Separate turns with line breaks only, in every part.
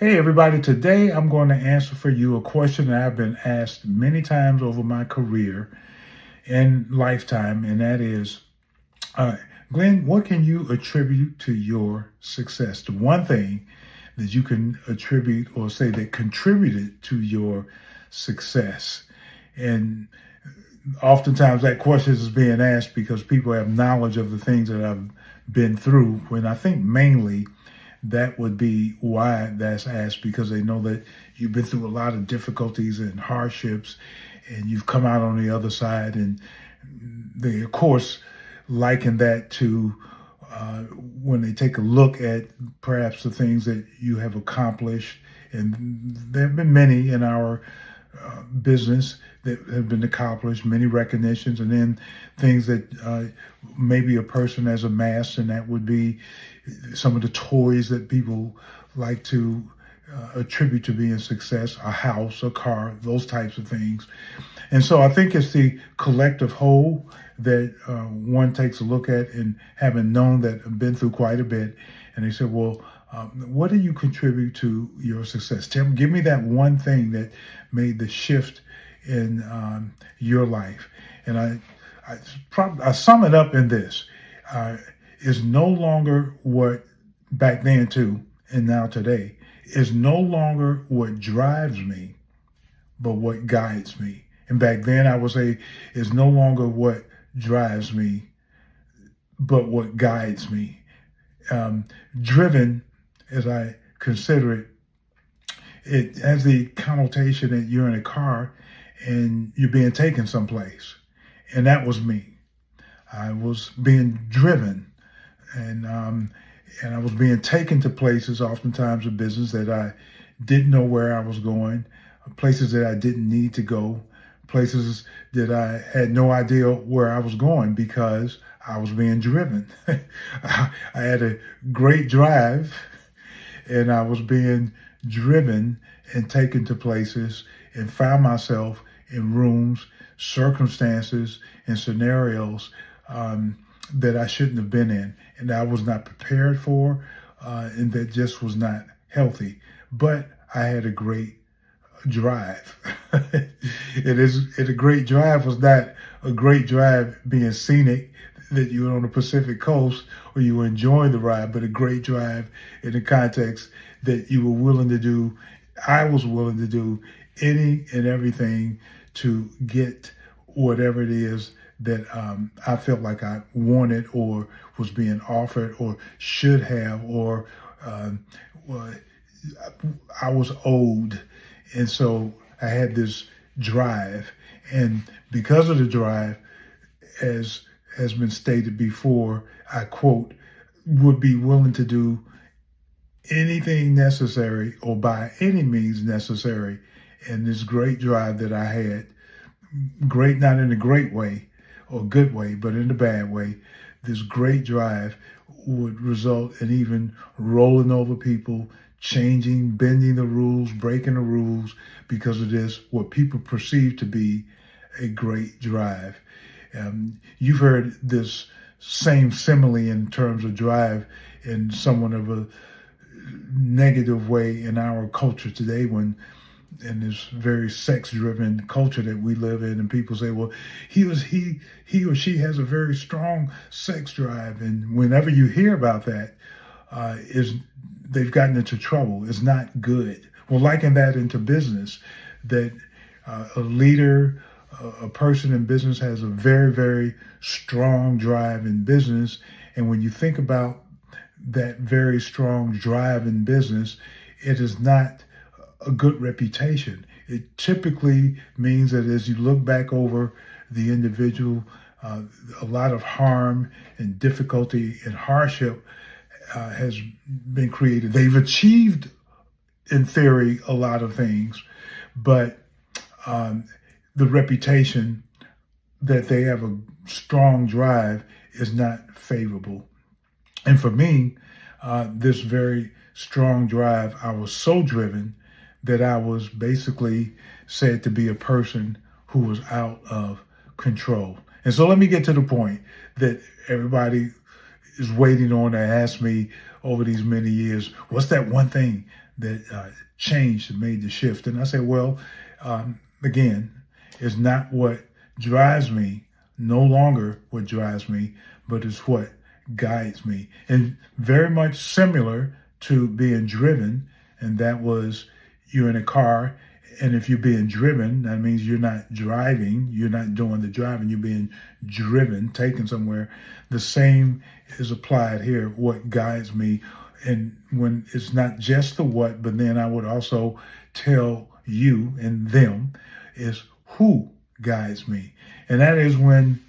Hey, everybody. Today I'm going to answer for you a question that I've been asked many times over my career and lifetime, and that is, uh, Glenn, what can you attribute to your success? The one thing that you can attribute or say that contributed to your success. And oftentimes that question is being asked because people have knowledge of the things that I've been through, when I think mainly that would be why that's asked, because they know that you've been through a lot of difficulties and hardships and you've come out on the other side. And they, of course, liken that to when they take a look at perhaps the things that you have accomplished. And there have been many in our business that have been accomplished, many recognitions, and then things that maybe a person has amassed, and that would be some of the toys that people like to attribute to being success, a house, a car, those types of things. And so I think it's the collective whole that one takes a look at, and having known that I've been through quite a bit, and they said, well, what do you contribute to your success? Give me that one thing that made the shift in your life. And I sum it up in this. Is no longer what back then too, and now today, is no longer what drives me, but what guides me. And back then I would say is no longer what drives me, but what guides me. Driven, as I consider it, it has the connotation that you're in a car and you're being taken someplace. And that was me. I was being driven, and I was being taken to places, oftentimes in business, that I didn't know where I was going, places that I didn't need to go, places that I had no idea where I was going because I was being driven. I had a great drive, and I was being driven and taken to places, and found myself in rooms, circumstances, and scenarios that I shouldn't have been in, and that I was not prepared for, and that just was not healthy. But I had a great drive. A great drive was not a great drive being scenic, that you were on the Pacific coast or you were enjoying the ride, but a great drive in the context that you were willing to do, I was willing to do any and everything to get whatever it is that I felt like I wanted or was being offered or should have, or I was owed. And so I had this drive. And because of the drive, as has been stated before, I quote, would be willing to do anything necessary or by any means necessary. And this great drive that I had, great not in a great way or good way, but in a bad way, this great drive would result in even rolling over people, changing, bending the rules, breaking the rules because of this, what people perceive to be a great drive. You've heard this same simile in terms of drive in somewhat of a negative way in our culture today, when in this very sex-driven culture that we live in, and people say, well, he or she has a very strong sex drive. And whenever you hear about that, they've gotten into trouble. It's not good. Well, liken that into business, that a leader, a person in business has a very, very strong drive in business. And when you think about that very strong drive in business, it is not a good reputation. It typically means that as you look back over the individual, a lot of harm and difficulty and hardship has been created. They've achieved, in theory, a lot of things, but the reputation that they have a strong drive is not favorable. And for me, this very strong drive, I was so driven that I was basically said to be a person who was out of control. And so let me get to the point that everybody is waiting on to ask me over these many years, what's that one thing that changed and made the shift. And I say, well, again, it's not what drives me, no longer what drives me, but it's what guides me. And very much similar to being driven, and that was you're in a car, and if you're being driven, that means you're not driving, you're not doing the driving, you're being driven, taken somewhere. The same is applied here, what guides me. And when it's not just the what, but then I would also tell you and them is who guides me. And that is when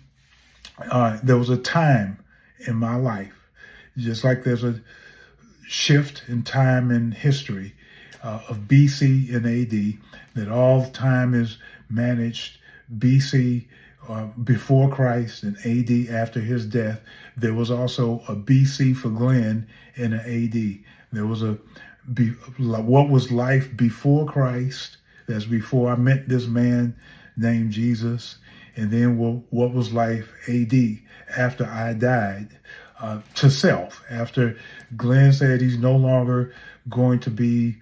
there was a time in my life, just like there's a shift in time in history of BC and AD, that all time is managed BC before Christ and AD after his death. There was also a BC for Glenn and an AD. There was what was life before Christ, that's before I met this man named Jesus, and then what was life AD after I died, to self, after Glenn said he's no longer going to be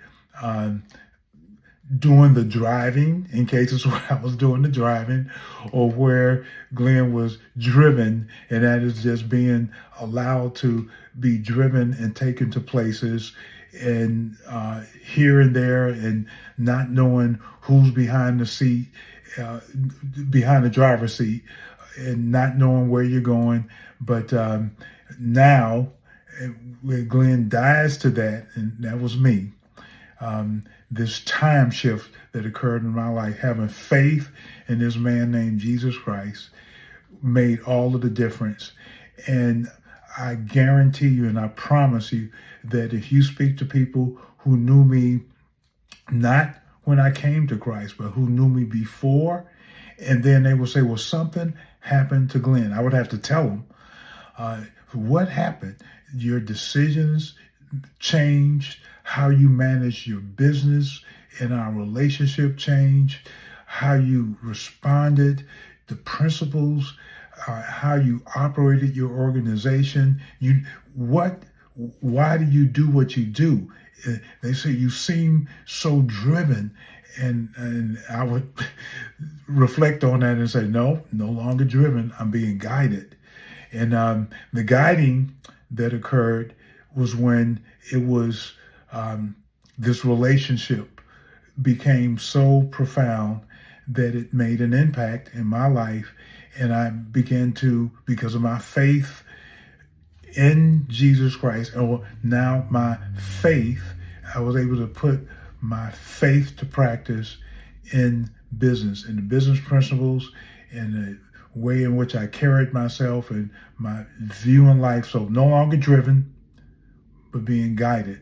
doing the driving, in cases where I was doing the driving, or where Glenn was driven, and that is just being allowed to be driven and taken to places and here and there, and not knowing who's behind the seat, behind the driver's seat, and not knowing where you're going. But now, when Glenn dies to that, and that was me, this time shift that occurred in my life, having faith in this man named Jesus Christ, made all of the difference. And I guarantee you, and I promise you, that if you speak to people who knew me, not when I came to Christ, but who knew me before, and then they will say, well, something happened to Glenn. I would have to tell them, what happened? Your decisions changed, how you manage your business and our relationship changed, how you responded, the principles, how you operated your organization. Why do you do what you do? They say you seem so driven, and I would reflect on that and say, no longer driven. I'm being guided. And the guiding that occurred was when it was this relationship became so profound that it made an impact in my life. And I began to, because of my faith in Jesus Christ, or now my faith, I was able to put my faith to practice in business, in the business principles, in the way in which I carried myself and my view in life. So no longer driven, but being guided.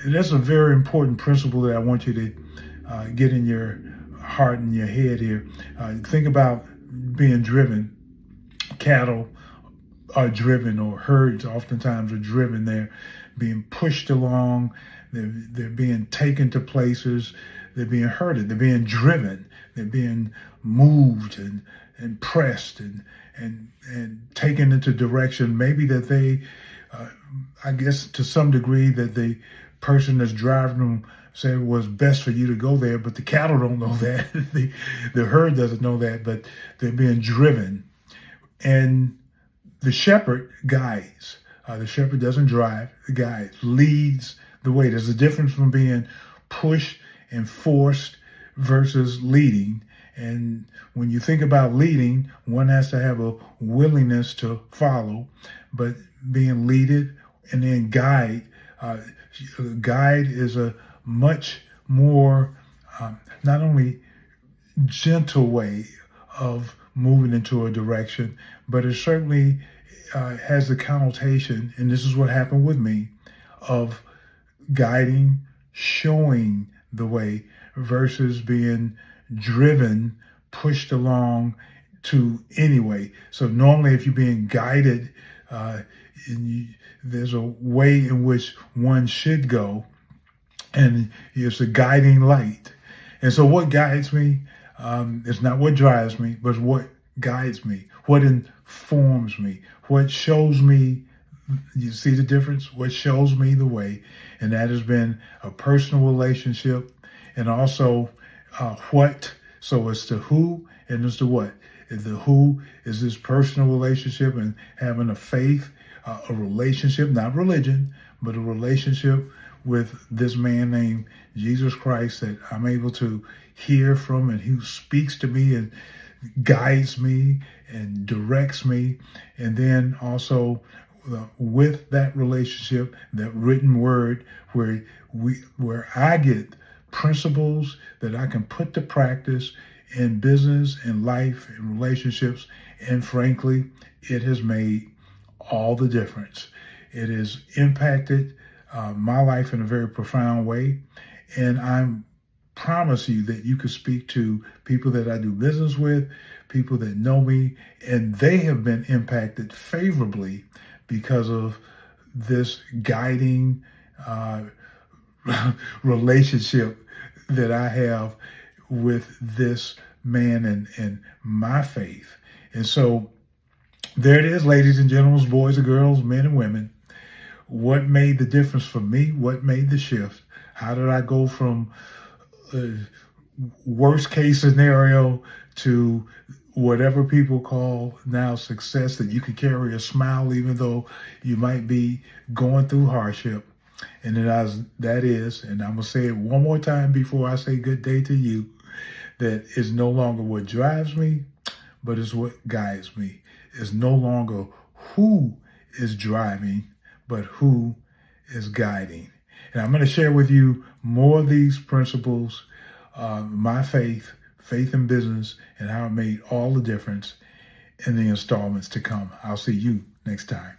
And that's a very important principle that I want you to get in your heart and your head here. Think about being driven. Cattle are driven, or herds oftentimes are driven. They're being pushed along. They're being taken to places. They're being herded. They're being driven. They're being moved and pressed and taken into direction. Maybe that they, I guess to some degree, that the person that's driving them said it was best for you to go there, but the cattle don't know that. the herd doesn't know that, but they're being driven. And the shepherd guides. The shepherd doesn't drive, the guide leads the way. There's a difference from being pushed and forced versus leading. And when you think about leading, one has to have a willingness to follow, but being leaded and then guide. Guide is a much more, not only gentle way of moving into a direction, but it certainly has the connotation, and this is what happened with me, of guiding, showing the way versus being driven, pushed along to anyway. So normally if you're being guided, there's a way in which one should go, and it's a guiding light. And so what guides me, it's not what drives me, but what guides me, what informs me, what shows me You see the difference? What shows me the way, and that has been a personal relationship, and also what. So it's the who and it's the what. The who is this personal relationship and having a faith, a relationship, not religion, but a relationship with this man named Jesus Christ that I'm able to hear from and who speaks to me and guides me and directs me. And then also with that relationship, that written word where I get principles that I can put to practice in business, in life, in relationships, and frankly, it has made all the difference. It has impacted my life in a very profound way, and I promise you that you could speak to people that I do business with, people that know me, and they have been impacted favorably because of this guiding relationship that I have with this man and my faith. And so there it is, ladies and gentlemen, boys and girls, men and women. What made the difference for me? What made the shift? How did I go from worst case scenario to whatever people call now success, that you can carry a smile even though you might be going through hardship? And that is, and I'm going to say it one more time before I say good day to you, that is no longer what drives me, but it's what guides me. It's no longer who is driving, but who is guiding. And I'm going to share with you more of these principles, my faith in business, and how it made all the difference in the installments to come. I'll see you next time.